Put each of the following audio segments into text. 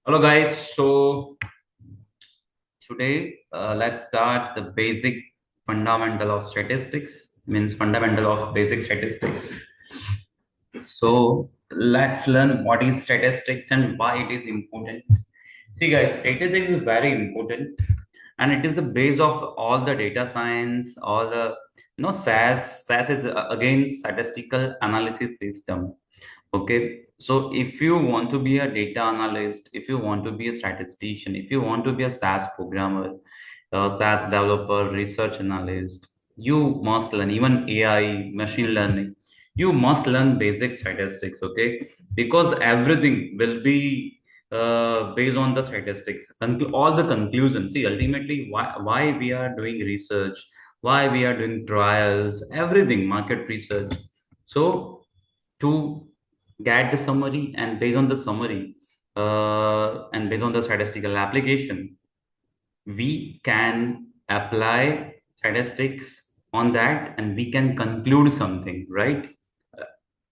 Hello guys, so today let's start the basic fundamental of statistics, means fundamental of basic statistics. So let's learn what is statistics and why it is important. See guys, statistics is very important and it is the base of all the data science, all the SAS is again statistical analysis system. Okay, so if you want to be a data analyst, if you want to be a statistician, if you want to be a SAS programmer, SAS developer, research analyst, you must learn even AI, machine learning. You must learn basic statistics, okay? Because everything will be based on the statistics. All the conclusions. See, ultimately, why we are doing research, why we are doing trials, everything, market research. So to get the summary and based on the summary and based on the statistical application we can apply statistics on that and we can conclude something, right?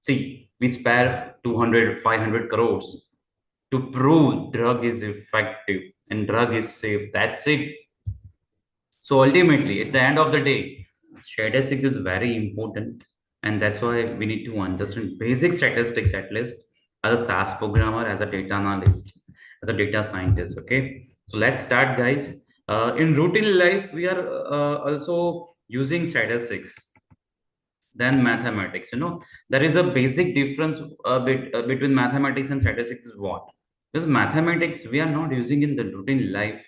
See, we spare 200, 500 crores to prove drug is effective and drug is safe. That's it. So ultimately, at the end of the day, statistics is very important, and that's why we need to understand basic statistics at least as a SAS programmer, as a data analyst, as a data scientist. Okay, so let's start, guys. In routine life, we are also using statistics than mathematics. There is a basic difference between mathematics and statistics is what? Because mathematics we are not using in the routine life.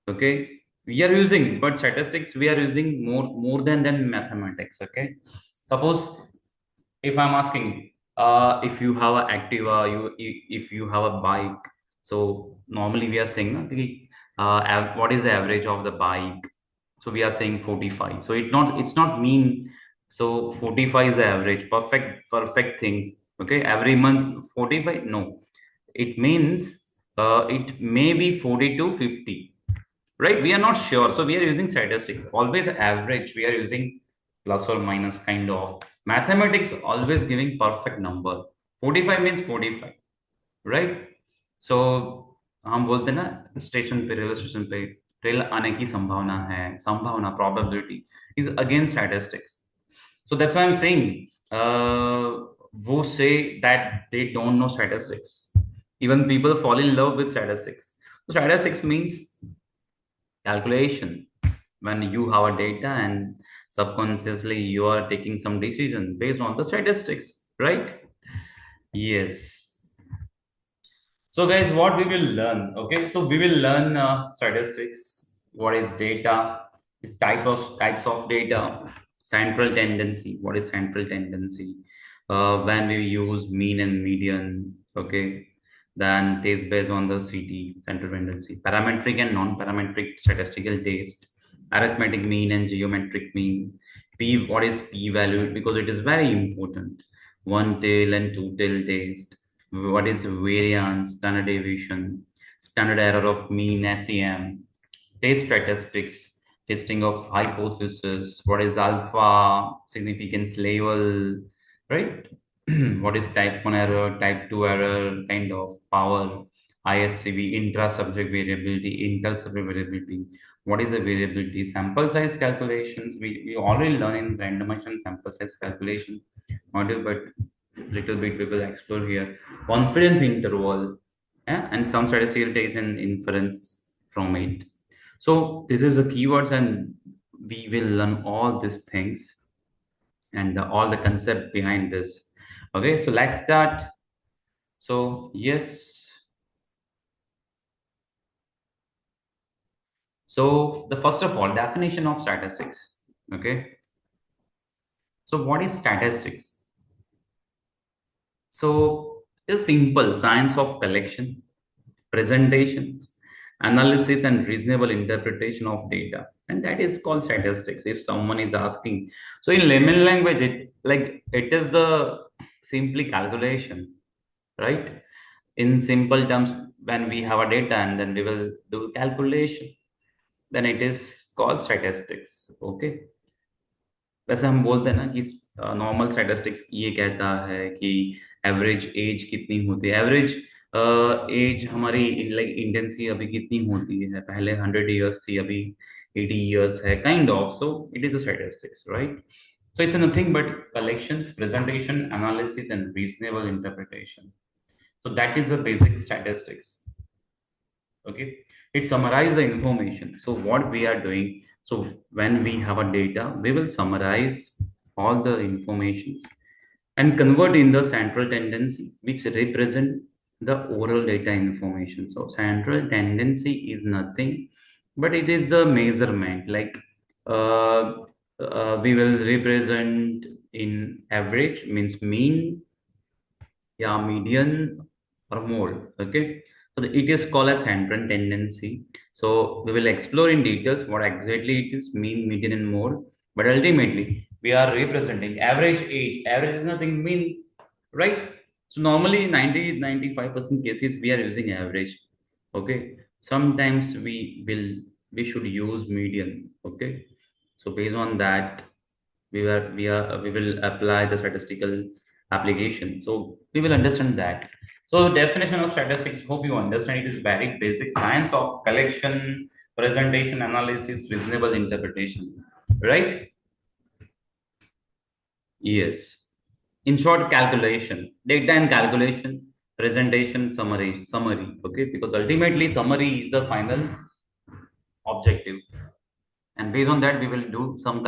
Okay, we are using, but statistics we are using more than mathematics. Okay, suppose if I'm asking, if you have an activa, if you have a bike, so normally we are saying na, what is the average of the bike, so we are saying 45, so it's not mean, so 45 is the average perfect things. Okay, every month 45, no, it means it may be 40 to 50, right? We are not sure, so we are using statistics always average, we are using plus or minus kind of. Mathematics always giving perfect number. 45 means 45, right? So हम बोलते हैं ना station पे, railway station पे train आने की संभावना probability is again statistics. So that's why I'm saying, वो say that they don't know statistics. Even people fall in love with statistics. So statistics means calculation, when you have a data and subconsciously you are taking some decision based on the statistics, right? Yes. So guys, what we will learn? Okay, so we will learn statistics, what is data, is types of data, central tendency, what is central tendency, when we use mean and median. Okay, then test based on the CT, central tendency, parametric and non-parametric statistical test, arithmetic mean and geometric mean, p, what is p value, because it is very important, one tail and two tail test, what is variance, standard deviation, standard error of mean, SEM, test statistics, testing of hypothesis, what is alpha, significance level, right? What is type 1 error, type 2 error, kind of power, ISCV, intra-subject variability, inter-subject variability, what is the variability, sample size calculations, we already learn in randomization sample size calculation module, but little bit we will explore here. Confidence interval, and some statistical takes an inference from it. So this is the keywords, and we will learn all these things and all the concept behind this. Okay, so let's start. So yes, so the first of all definition of statistics. Okay, so what is statistics? So it's simple science of collection, presentations, analysis, and reasonable interpretation of data. And that is called statistics. If someone is asking, so in layman language, it is the simply calculation, right? In simple terms, when we have a data and then we will do calculation, then it is called statistics. Okay. वैसे हम बोलते हैं ना कि normal statistics ये कहता है कि एवरेज एज कितनी होती है, एवरेज एज हमारी लाइक इंडियन की अभी कितनी होती है, पहले 100 years थी, अभी 80 years है, kind of. So it is a statistics, right? So it's nothing but collections, presentation, analysis, and reasonable interpretation. So that is the basic statistics. Okay, it summarizes the information. So what we are doing, so when we have a data, we will summarize all the informations and convert in the central tendency, which represent the oral data information. So central tendency is nothing but it is the measurement, like uh, we will represent in average, means mean, yeah, median or mode. Okay, so it is called as central tendency. So we will explore in details what exactly it is, mean, median, and mode. But ultimately we are representing average age. Average is nothing, mean, right? So normally 90-95% cases we are using average. Okay, sometimes we should use median. Okay, so based on that we will apply the statistical application. So we will understand that. So definition of statistics, hope you understand, it is very basic science of collection, presentation, analysis, reasonable interpretation, right? Yes. In short, calculation, data and calculation, presentation, summary. Okay, because ultimately summary is the final objective, and based on that we will do some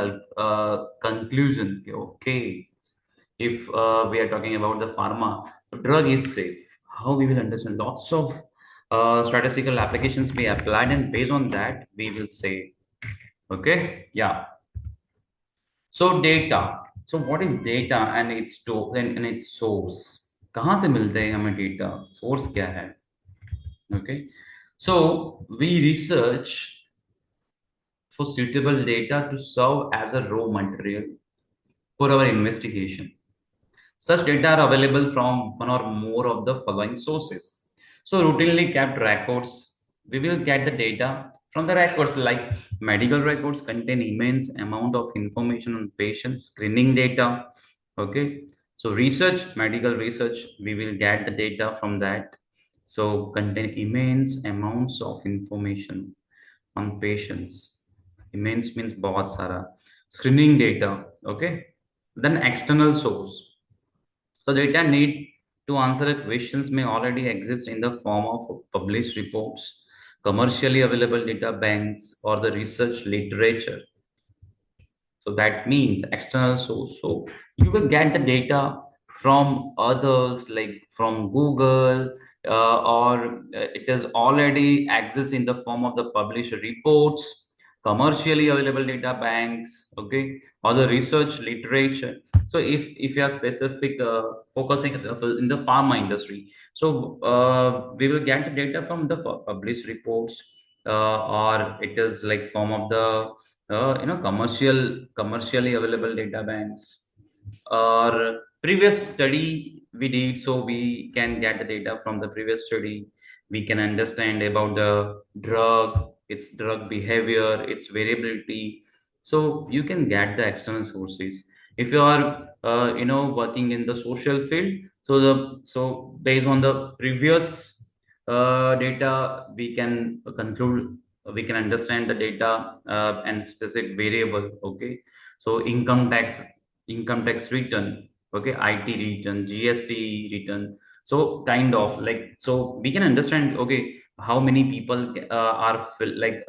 conclusion. Okay, if we are talking about the pharma, the drug is safe, how we will understand, lots of statistical applications we applied, and based on that we will say. Okay, yeah. So data, so what is data and and its source? कहाँ से मिलते हैं हमें data, source क्या है? Okay, so we research for suitable data to serve as a raw material for our investigation. Such data are available from one or more of the following sources. So, routinely kept records, we will get the data from the records, like medical records contain immense amount of information on patients, screening data. Okay, so research, medical research, we will get the data from that. So, contain immense amounts of information on patients. Immense means बहुत सारा. Screening data. Okay, then external source. So data need to answer questions may already exist in the form of published reports, commercially available data banks, or the research literature. So that means external source. So you will get the data from others, like from Google, or it is already exists in the form of the published reports, commercially available data banks, okay, or the research literature. So if you are specific focusing in the pharma industry, so we will get the data from the published reports, or it is like form of the commercially available data banks, or previous study we did, so we can get the data from the previous study. We can understand about the drug, its drug behavior, its variability. So you can get the external sources. If you are working in the social field, so based on the previous data we can conclude, we can understand the data and specific variable. Okay, so income tax return, okay, IT return, GST return. So kind of like, so we can understand, okay, how many people are filling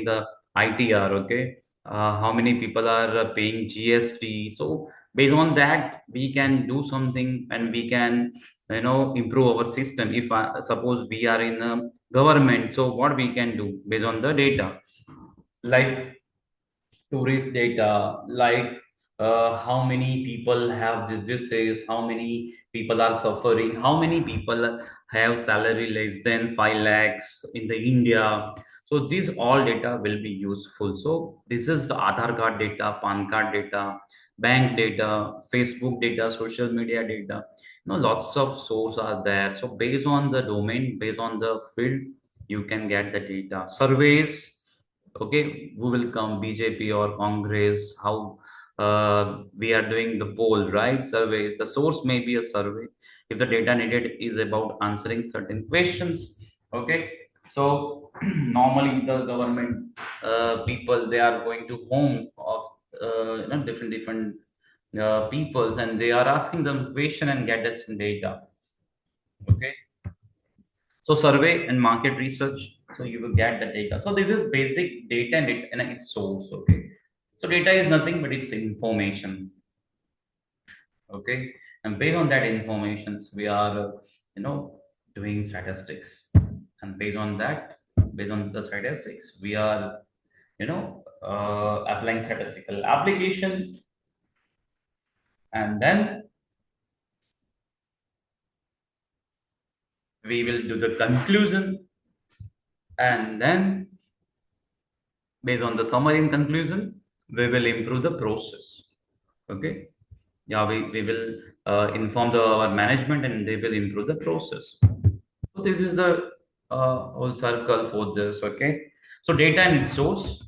the ITR. Okay, how many people are paying GST. So based on that we can do something, and we can improve our system. If suppose we are in a government, so what we can do based on the data, like tourist data, like how many people have diseases, how many people are suffering, how many people have salary less than 5 lakhs in the India. So these all data will be useful. So this is the Aadhaar card data, PAN card data, bank data, Facebook data, social media data. Lots of sources are there. So based on the domain, based on the field, you can get the data. Surveys, okay, who will come, BJP or Congress, how we are doing the poll, right? Surveys. The source may be a survey if the data needed is about answering certain questions. Okay, so normally the government people, they are going to home of different peoples, and they are asking them question and get us data. Okay, so survey and market research, so you will get the data. So this is basic data and its source. Okay, so data is nothing but it's information. Okay, and based on that informations we are doing statistics, and based on the statistics we are applying statistical application, and then we will do the conclusion, and then based on the summary and conclusion we will improve the process. Okay, yeah, we will inform our management and they will improve the process. So this is the whole circle for this. Okay, so data and its source.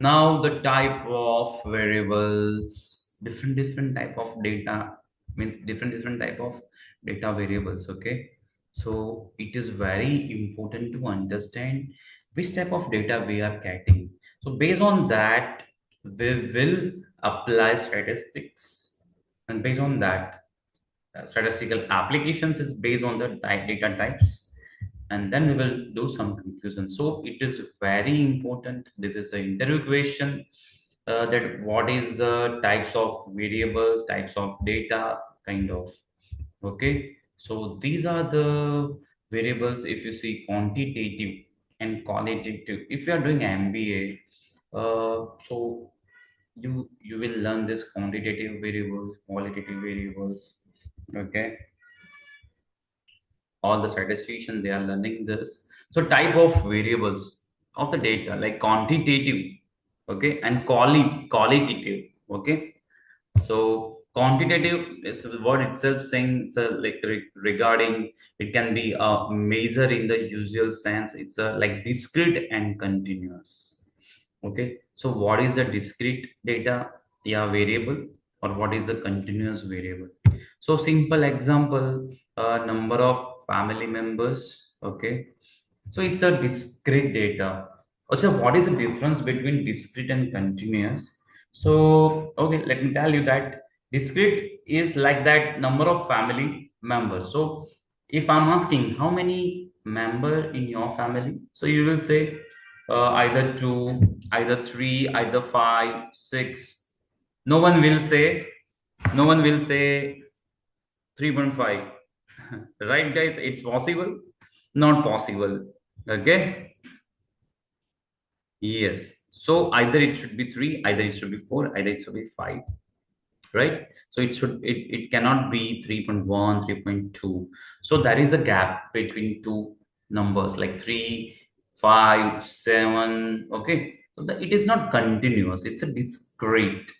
Now the type of variables, different type of data, means different type of data variables. Okay, so it is very important to understand which type of data we are getting. So based on that, we will apply statistics, and based on that, statistical applications is based on the data types, and then we will do some conclusion. So it is very important. This is an interview question, that what is the types of variables, types of data, kind of. Okay, so these are the variables. If you see quantitative and qualitative, if you are doing MBA, so you will learn this quantitative variables, qualitative variables. Okay, all the statisticians, they are learning this. So type of variables of the data, like quantitative, okay, and qualitative. Okay, so quantitative is the word itself saying it's a, like regarding, it can be a measure in the usual sense. It's a like discrete and continuous. Okay, so what is the discrete data, yeah, variable, or what is the continuous variable? So simple example, number of family members. Okay, so it's a discrete data. Also, what is the difference between discrete and continuous? So, okay, let me tell you that discrete is like that number of family members. So, if I'm asking how many member in your family, so you will say either two, either three, either five, six. No one will say, no one will say 3.5. Right, guys? It's possible? Not possible. Okay. Yes. So either it should be three, either it should be four, either it should be five, right? So it cannot be 3.1, 3.2. So there is a gap between two numbers like 3, 5, 7. Okay. So it is not continuous, it's a discrete.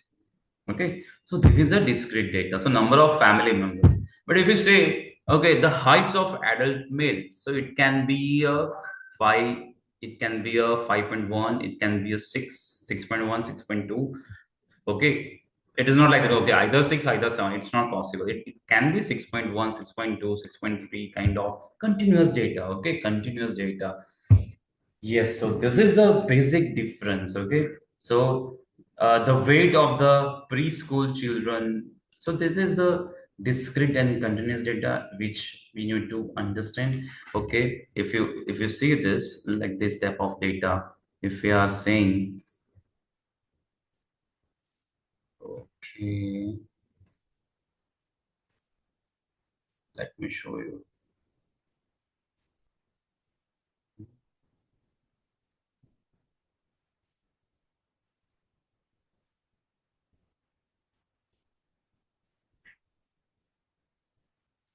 Okay, so this is a discrete data. So number of family members. But if you say, okay, the heights of adult males, so it can be a 5, it can be a 5.1, it can be a 6, 6.1, 6.2. Okay, it is not like that. Okay, either 6, either 7. It's not possible. It can be 6.1, 6.2, 6.3 kind of continuous data. Okay, continuous data. Yes, so this is the basic difference. Okay, so the weight of the preschool children. So this is the discrete and continuous data which we need to understand. Okay, if you see this like this type of data, if we are saying, okay, let me show you.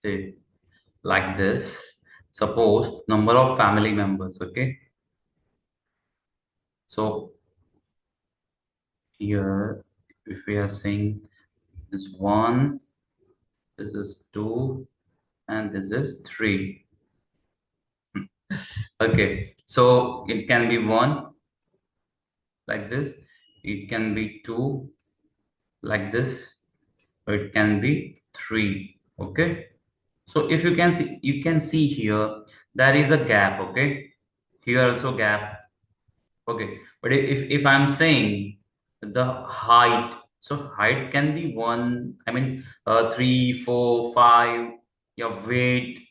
Say like this. Suppose number of family members. Okay, so here if we are saying this one, this is two, and this is three. Okay, so it can be one like this, it can be 2 like this, or it can be 3. Okay. So if you can see here, there is a gap. Okay. Here also gap. Okay. But if I'm saying the height, so height can be one, I mean, 3, 4, 5, your weight.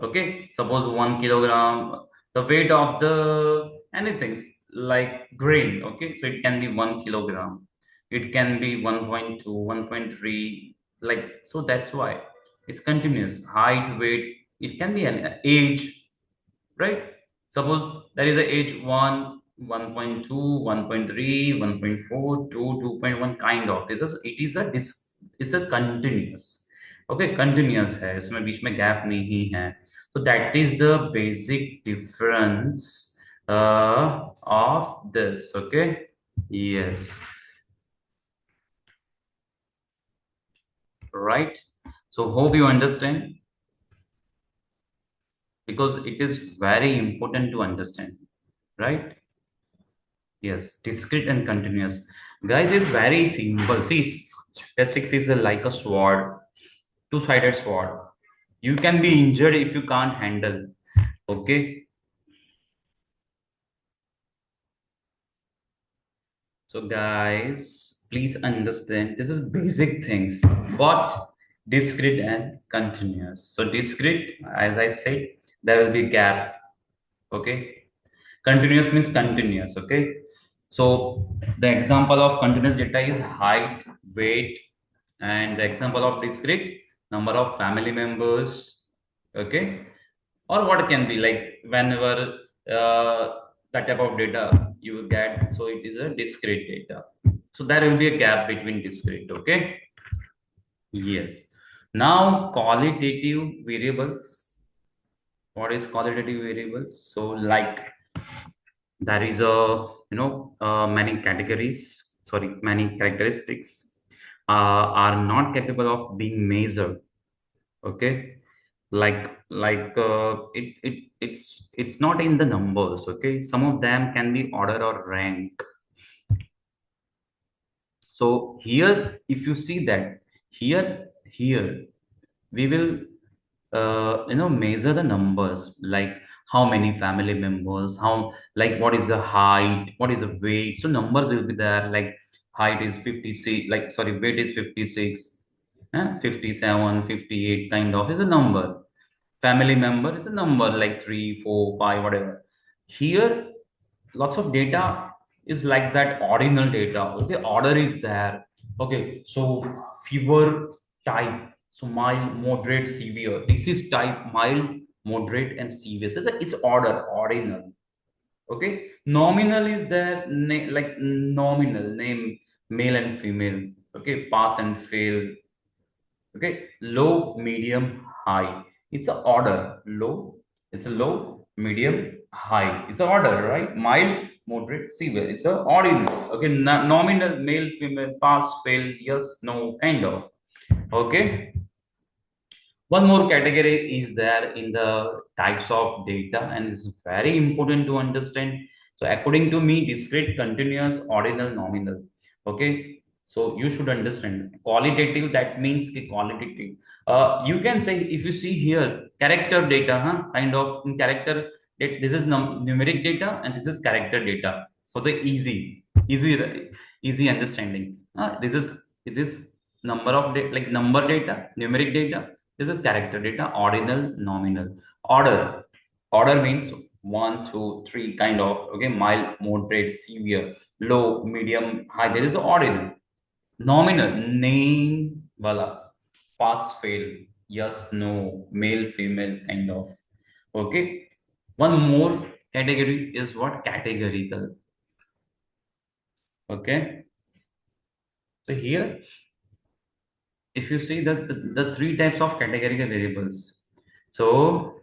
Okay, suppose 1 kilogram, the weight of the anything like grain. Okay, so it can be 1 kilogram, it can be 1.2, 1.3, like so. That's why it's continuous. Height, weight, it can be an age, right? Suppose there is a age 1, 1.2, 1.3, 1.4, 2, 2.1 kind of. It's a continuous. Okay, continuous है, इसमें बीच में gap नहीं है. So that is the basic difference of this. Okay, yes, right. So hope you understand, because it is very important to understand, right? Yes, discrete and continuous. Guys, it's very simple. See, statistics is like a sword, two-sided sword. You can be injured if you can't handle. Okay. So, guys, please understand this is basic things. What discrete and continuous. So, discrete, as I said, there will be gap. Okay. Continuous means continuous. Okay. So, the example of continuous data is height, weight, and the example of discrete, number of family members. Okay, or what can be like whenever that type of data you will get, so it is a discrete data. So there will be a gap between discrete. Okay, yes. Now qualitative variables. What is qualitative variables? So like there is a many categories, sorry, many characteristics are not capable of being measured. Okay, it's not in the numbers. Okay, some of them can be order or rank. So here if you see that here we will measure the numbers, like how many family members, how, like what is the height, what is the weight. So numbers will be there, like height is 56, like sorry, weight is 56, 57, 58 kind of is a number. Family member is a number like 3, 4, 5, whatever. Here lots of data is like that ordinal data. Okay, order is there. Okay, so fever type, so mild, moderate, severe. This is type mild, moderate, and severe. So it's order, ordinal. Okay, nominal is there, like nominal name, male and female. Okay, pass and fail. Okay, low, medium, high. It's a order. Low, it's a low, medium, high. It's a order, right? Mild, moderate, severe. It's a ordinal. Okay, nominal, male, female, pass, fail, yes, no, kind of. Okay. One more category is there in the types of data, and it's very important to understand. So, according to me, discrete, continuous, ordinal, nominal. Okay, so you should understand. Qualitative, that means the qualitative. You can say, if you see here, character data, huh? Kind of in character. This is numeric data, and this is character data for the easy understanding. This number of like number data, numeric data. This is character data, ordinal, nominal. Order. Order means one, two, three, kind of. Okay, mild, moderate, severe, low, medium, high. There is the ordinal. Nominal, name, wala, pass, fail, yes, no, male, female, kind of. Okay. One more category is what? Categorical. Okay. So here, if you see the three types of categorical variables. So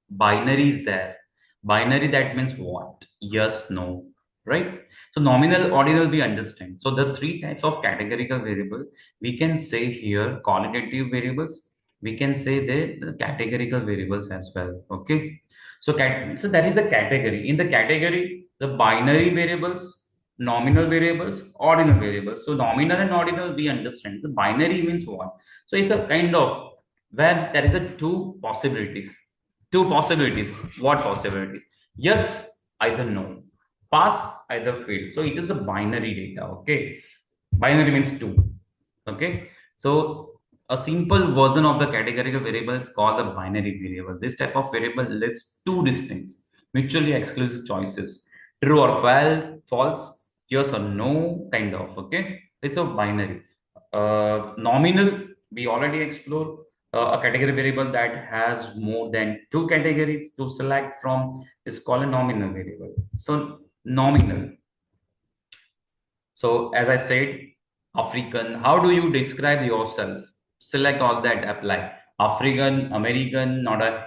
binary is there. Binary, that means what? Yes, no, right? So nominal, ordinal, we understand. So the three types of categorical variable, we can say here qualitative variables. We can say the categorical variables as well. Okay. So so there is a category. In the category, the binary variables. nominal variables, ordinal variables. So nominal and ordinal we understand. The binary means what? So it's a kind of where there is a two possibilities. Two possibilities. What possibilities? Yes, either no. Pass, either fail. So it is a binary data. Okay. Binary means two. Okay. So a simple version of the categorical variable is called a binary variable. This type of variable lists two distinct, mutually exclusive choices, true or false, yes or no, kind of. Okay, it's a binary. Nominal, we already explored. A category variable that has more than two categories to select from is called a nominal variable. So nominal, so as I said, African, how do you describe yourself? Select all that apply. African, American, not a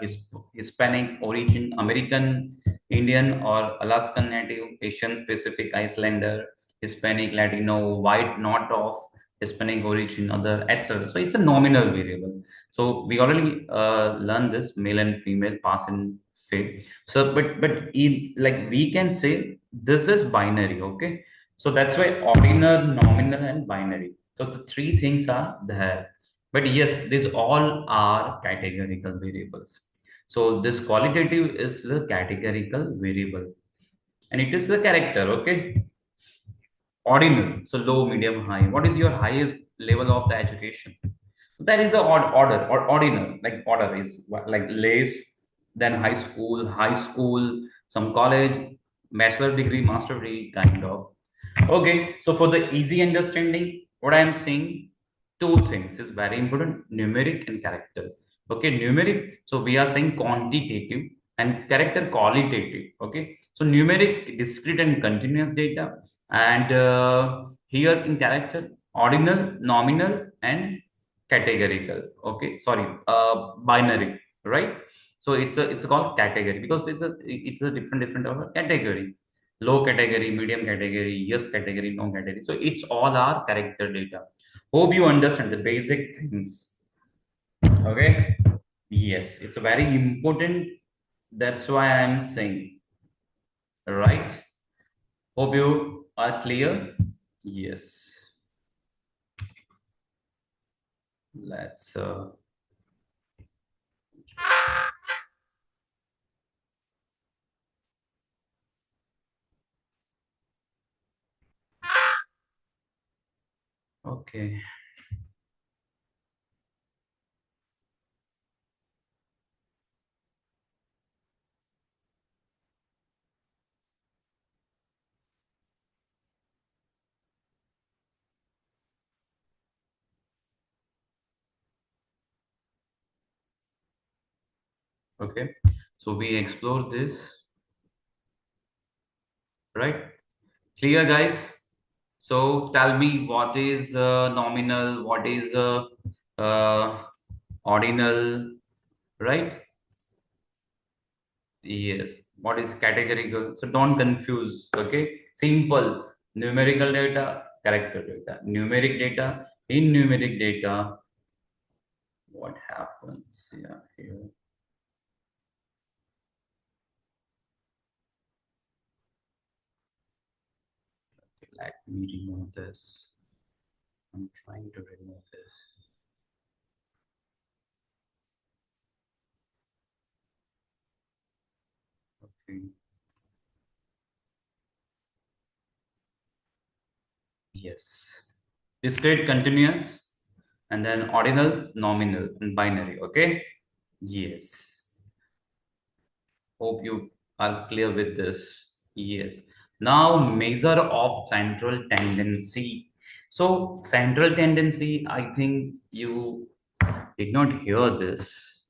Hispanic origin, American, Indian or Alaskan Native, Asian Pacific Islander, Hispanic, Latino, white, not of Hispanic origin, other, etc. So it's a nominal variable. So we already learned this male and female, pass and fail. So but in, like we can say this is binary, okay? So that's why ordinal, nominal, and binary. So the three things are there. But yes, these all are categorical variables. So this qualitative is the categorical variable, and it is the character. Okay, ordinal. So low, medium, high. What is your highest level of the education? That is the order or ordinal. Like order is like lace, then high school, some college, bachelor degree, master degree, kind of. Okay, so for the easy understanding, what I am saying, two things is very important: numeric and character. Okay, numeric. So we are saying quantitative and character qualitative. Okay, so numeric, discrete and continuous data, and here in character, ordinal, nominal, and categorical. Okay, sorry, binary, right? So it's called category because it's a different of a category, low category, medium category, yes category, no category. So it's all our character data. Hope you understand the basic things. Okay. Yes, it's very important. That's why I'm saying, right? Hope you are clear. Yes. Let's. Okay. Okay. So we explore this, right? Clear, guys? So tell me what is nominal, what is uh, ordinal, right? Yes. What is categorical? So don't confuse. Okay. Simple. Numerical data, character data. Numeric data. In numeric data, what happens? Yeah. Here. Let me remove this. I'm trying to remove this. Okay. Yes. Discrete, continuous, and then ordinal, nominal, and binary. Okay. Yes. Hope you are clear with this. Yes. Now, measure of central tendency. So, central tendency, I think you did not hear this,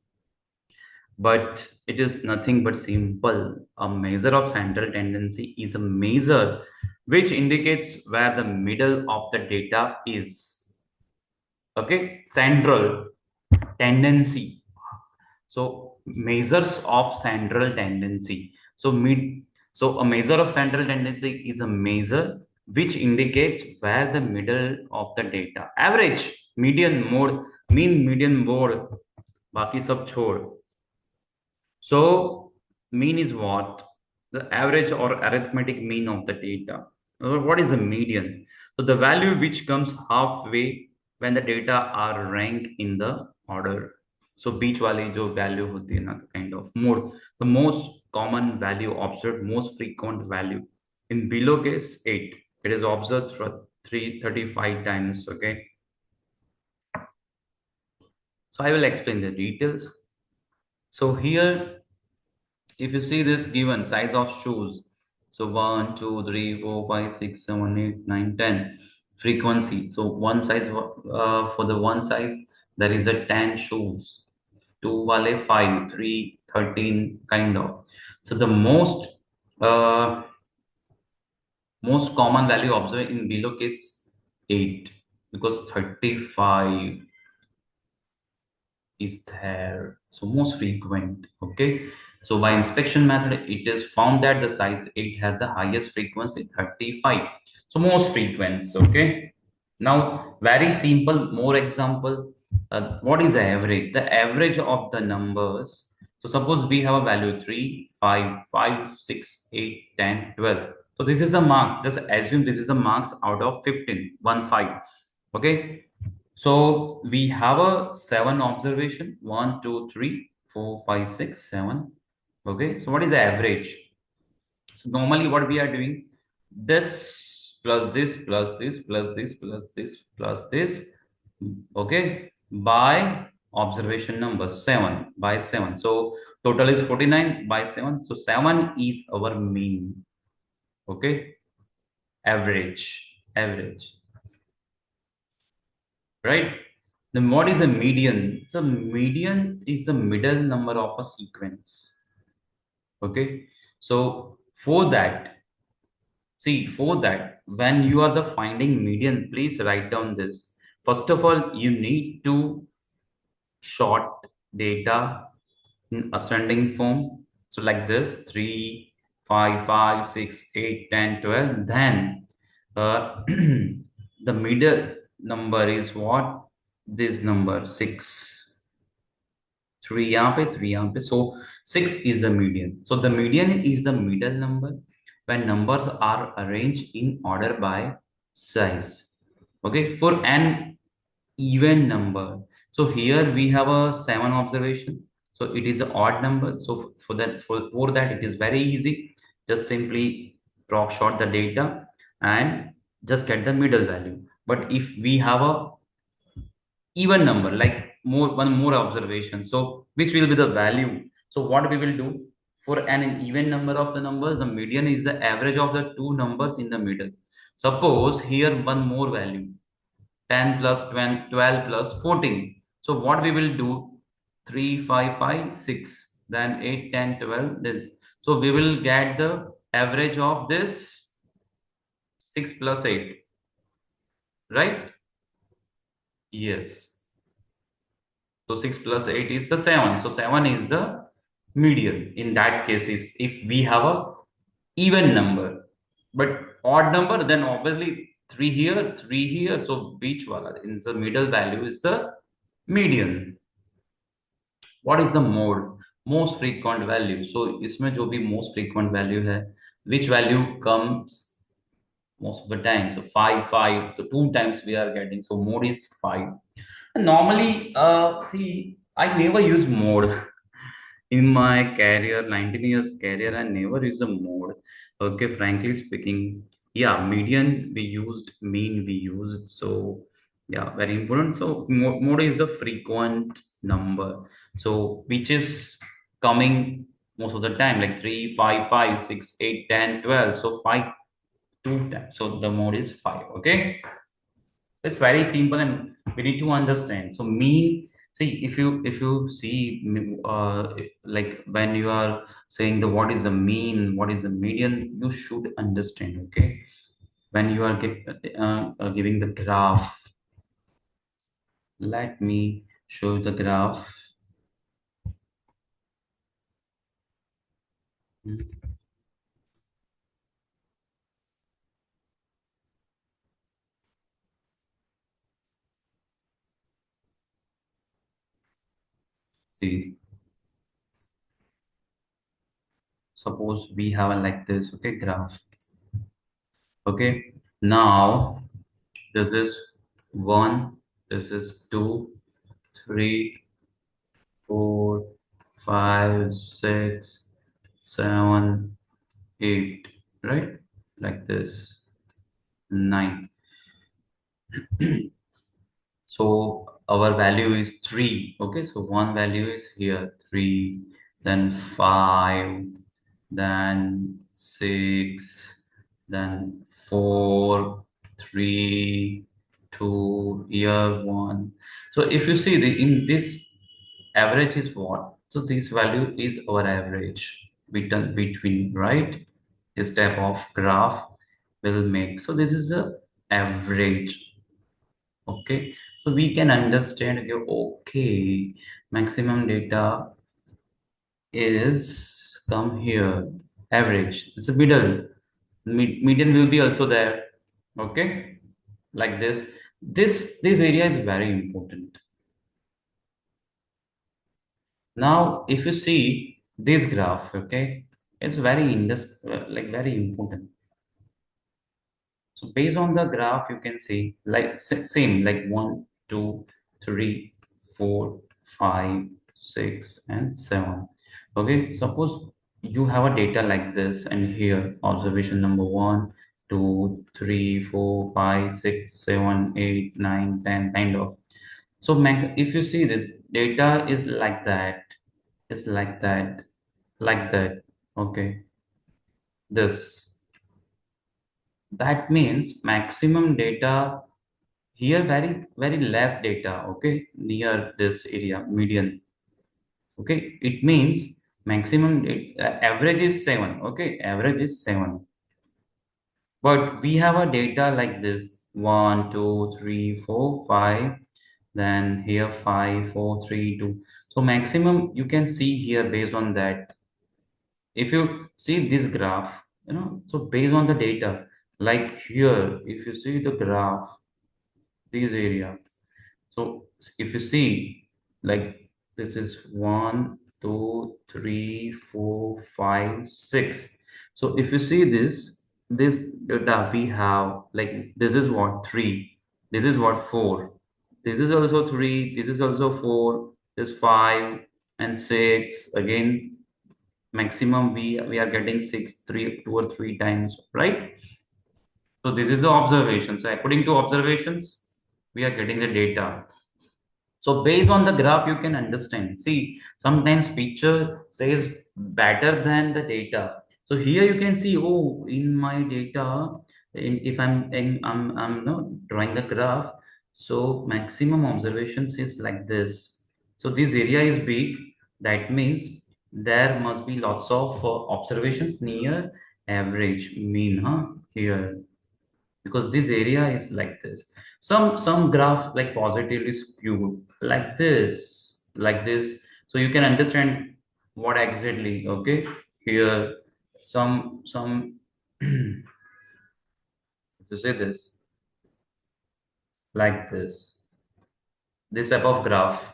but it is nothing but simple. A measure of central tendency is a measure which indicates where the middle of the data is. Okay, central tendency. So measures of central tendency. So a measure of central tendency is a measure which indicates where the middle of the data, average, median, mode, mean, median, mode, बाकी सब छोड़. So mean is what? The average or arithmetic mean of the data. What is the median? So the value which comes halfway when the data are ranked in the order. So बीच वाली जो value होती है ना, kind of more, the most common value observed, most frequent value in below case 8, it is observed for 335 times. Okay, so I will explain the details. So here, if you see this given size of shoes, so 1, 2, 3, 4, 5, 6, 7, 8, 9, 10 frequency. So one size, for the one size, there is a 10 shoes, two wale 5, 3, 13 kind of. So the uh, most common value observed in below case 8, because 35 is there, so most frequent. Okay, so by inspection method it is found that the size 8 has the highest frequency 35, so most frequent. Okay, now very simple more example. What is the average? The average of the numbers. So suppose we have a value 3, 5, 5, 6, 8, 10, 12. So this is the marks, just assume this is the marks out of 15, 1 5. Okay, so we have a seven observation, 1, 2, 3, 4, 5, 6, 7. Okay, so what is the average? So normally what we are doing, this plus this plus this plus this plus this plus this, okay, by observation number 7 by 7. So total is 49 by 7. So 7 is our mean. Okay, average, right? Then what is the median? So median is the middle number of a sequence. Okay. So for that, when you are the finding median, please write down this. First of all, you need to sort data in ascending form. So like this, 3, 5, 5, 6, 8, 10, 12. Then the middle number is what? This number 6. 3 यहाँ पे 3 यहाँ पे, so 6 is the median. So the median is the middle number when numbers are arranged in order by size. Okay, for an even number. So here we have a 7 observation, so it is an odd number. So for that it is very easy, just simply proc short the data and just get the middle value. But if we have a even number, like one more observation, so which will be the value? So what we will do, for an even number of the numbers, the median is the average of the two numbers in the middle. Suppose here one more value, 10 plus 12, 12 plus 14. So what we will do, 3, 5, 5, 6, then 8, 10, 12, this. So we will get the average of this 6 plus 8, right? Yes. So 6 plus 8 is the 7. So 7 is the median. In that case, is if we have a even number, but odd number, then obviously 3 here, 3 here. So which wala in the middle value is the median. What is the mode? Most frequent value. So इसमें जो भी most frequent value है, which value comes most of the time? So 5, 5. So two times we are getting. So mode is 5. Normally, see, I never use mode in my career, 19 years career. I never used a mode. Okay, frankly speaking, yeah, median we used, mean we used. So yeah, very important. So mode is the frequent number. So which is coming most of the time, like 3, 5, 5, 6, 8, 10, 12. So 5 two times. So the mode is 5. Okay. It's very simple and we need to understand. So mean, see, if you see, like when you are saying the what is the mean, what is the median, you should understand. Okay, when you are giving the graph, let me show you the graph. Hmm. See, suppose we have a like this, okay, graph. Okay. Now this is 1, this is 2, 3, 4, 5, 6, 7, 8, right? Like this. 9. So our value is 3. Okay, so one value is here 3, then 5, then 6, then 4, 3, 2, here 1. So if you see the in this average is what? So this value is our average between, right? This type of graph will make. So this is a average. Okay, so we can understand, okay, maximum data is come here, average, it's a middle. Median will be also there. Okay, like this area is very important. Now if you see this graph, okay, it's like very important. So based on the graph, you can see like same like 1, 2, 3, 4, 5, 6, and 7. Okay, suppose you have a data like this, and here observation number 1, 2, 3, 4, 5, 6, 7, 8, 9, 10, kind of. So if you see this data is like that, it's like that. Okay, this that means maximum data here, very less data, okay, near this area median. Okay, it means average is 7. Okay, average is 7, but we have a data like this 1, 2, 3, 4, 5, then here 5, 4, 3, 2. So maximum you can see here based on that. If you see this graph, so based on the data, like here if you see the graph, this area. So if you see, like this is 1, 2, 3, 4, 5, 6. So if you see this data we have, like this is what 3, this is what 4, this is also 3, this is also 4, this 5 and 6. Again, maximum we are getting 6, 3, 2 or 3 times, right? So this is the observation. So according to observations, we are getting the data. So based on the graph, you can understand. See, sometimes picture says better than the data. So here you can see, oh, in my data, if I'm no, drawing the graph, so maximum observations is like this. So this area is big. That means there must be lots of observations near average mean, huh? Here, because this area is like this. Some graph like positively skewed like this, so you can understand what exactly. Okay, here some to say this type of graph.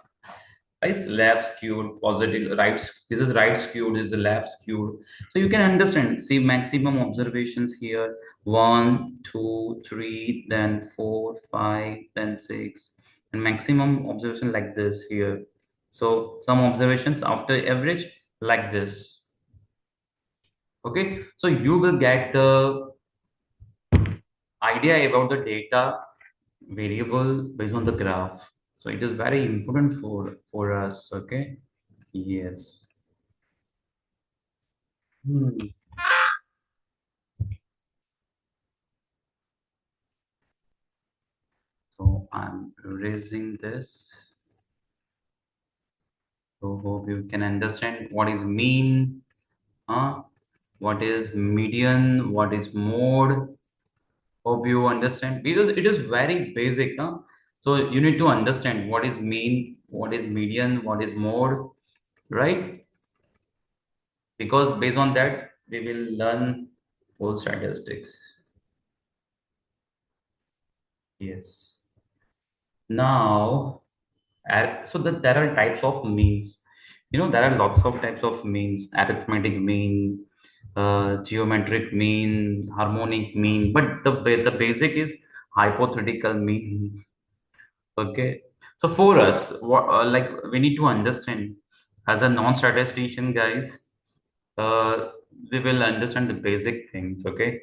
It's left skewed, positive, right. This is right skewed, this is left skewed. So you can understand. See, maximum observations here 1, 2, 3, then 4, 5, then 6, and maximum observation like this here. So some observations after average like this. Okay, so you will get the idea about the data variable based on the graph. So it is very important for us. Okay, yes. Hmm. So I'm erasing this. So hope you can understand what is mean, what is median, what is mode. Hope you understand because it is very basic, huh? So you need to understand what is mean, what is median, what is mode, right? Because based on that we will learn whole statistics. Yes. Now, so that there are types of means. There are lots of types of means. Arithmetic mean, geometric mean, harmonic mean, but the basic is hypothetical mean. Okay, so for us, like we need to understand as a non-statistician, guys, uh, we will understand the basic things. Okay,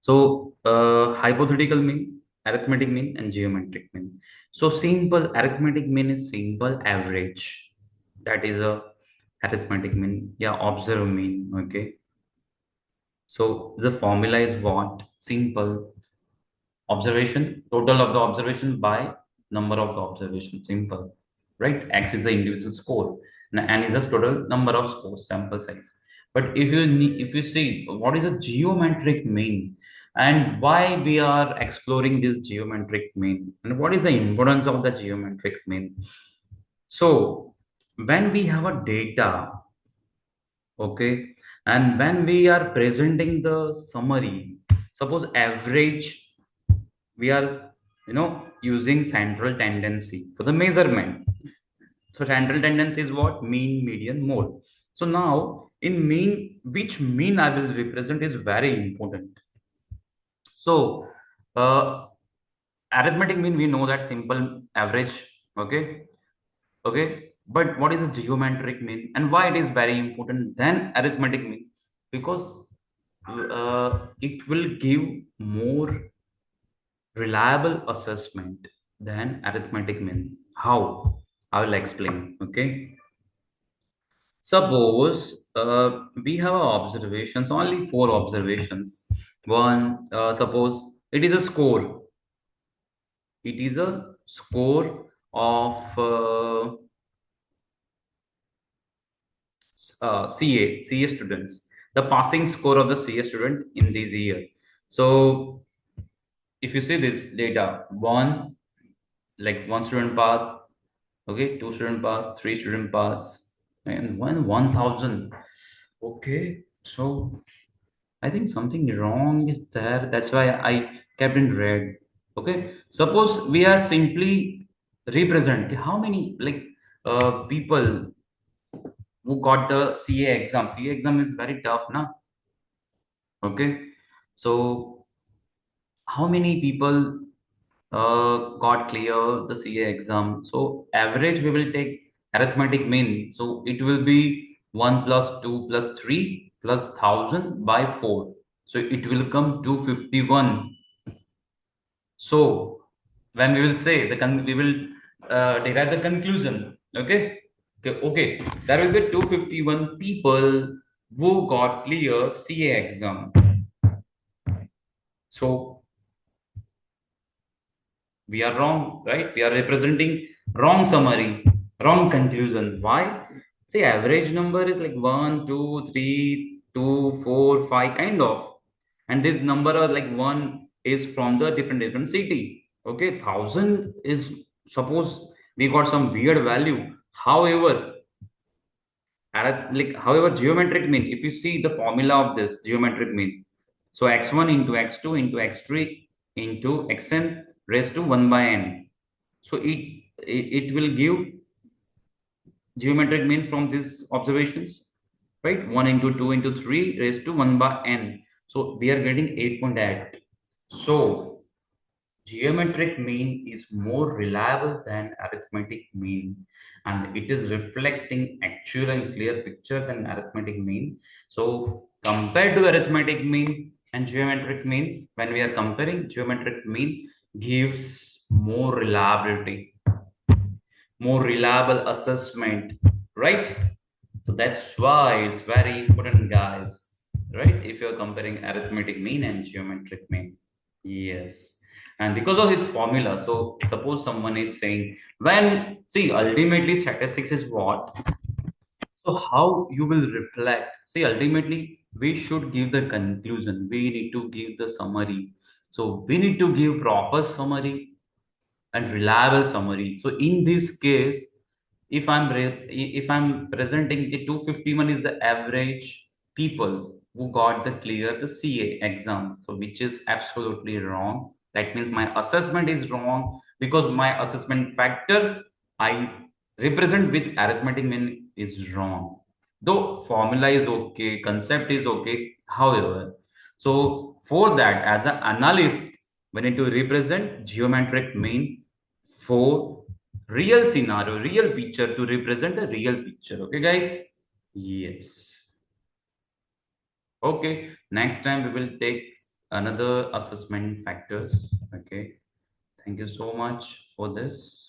so hypothetical mean, arithmetic mean, and geometric mean. So simple arithmetic mean is simple average. That is a arithmetic mean. Yeah, observe mean. Okay, so the formula is what? Simple observation, total of the observation by number of the observation. Simple, right? X is the individual score, and N is the total number of scores, sample size. But if you see what is a geometric mean, and why we are exploring this geometric mean, and what is the importance of the geometric mean? So when we have a data, okay, and when we are presenting the summary, suppose average, we are using central tendency for the measurement. So central tendency is what? Mean, median, mode. So now in mean, which mean I will represent is very important. So uh, arithmetic mean, we know that simple average. Okay, okay, but what is a geometric mean and why it is very important than arithmetic mean? Because it will give more reliable assessment than arithmetic mean. How? I will explain. Okay. Suppose we have observations, only four observations. One, suppose it is a score. It is a score of CA students. The passing score of the CA student in this year. So if you see this data, one student pass, okay, two student pass, three student pass, and 1,000. Okay, so I think something wrong is there. That's why I kept in red. Okay, suppose we are simply represent how many people who got the CA exam. CA exam is very tough, now. Okay, so how many people got clear the CA exam? So average we will take arithmetic mean. So it will be 1 plus 2 plus 3 plus 1,000 by 4. So it will come 251. So when we will say we will derive the conclusion. Okay. Okay. Okay. There will be 251 people who got clear CA exam. So we are wrong, right? We are representing wrong summary, wrong conclusion. Why? See, average number is like 1 2 3 2 4 5 kind of, and this number are like one is from the different city. Okay, 1,000 is, suppose we got some weird value. However, however, geometric mean, if you see the formula of this geometric mean, so x1 into x2 into x3 into xn raised to 1 by n. So it will give geometric mean from these observations, right? 1 into 2 into 3 raised to 1 by n. So we are getting 8.8. So geometric mean is more reliable than arithmetic mean, and it is reflecting actual and clear picture than arithmetic mean. So compared to arithmetic mean and geometric mean, when we are comparing, geometric mean gives more reliability, more reliable assessment, right? So that's why it's very important, guys, right? If you're comparing arithmetic mean and geometric mean. Yes. And because of its formula, so suppose someone is saying, when, see, ultimately statistics is what? So how you will reflect? See, ultimately, we should give the conclusion. We need to give the summary. So we need to give proper summary and reliable summary. So in this case, if I'm presenting the 251 is the average people who got the clear the CA exam, so which is absolutely wrong. That means my assessment is wrong because my assessment factor I represent with arithmetic mean is wrong. Though formula is okay, concept is okay, however, so for that, as an analyst, we need to represent geometric mean for real scenario, real picture, to represent a real picture. Okay, guys? Yes. Okay. Next time we will take another assessment factors. Okay. Thank you so much for this.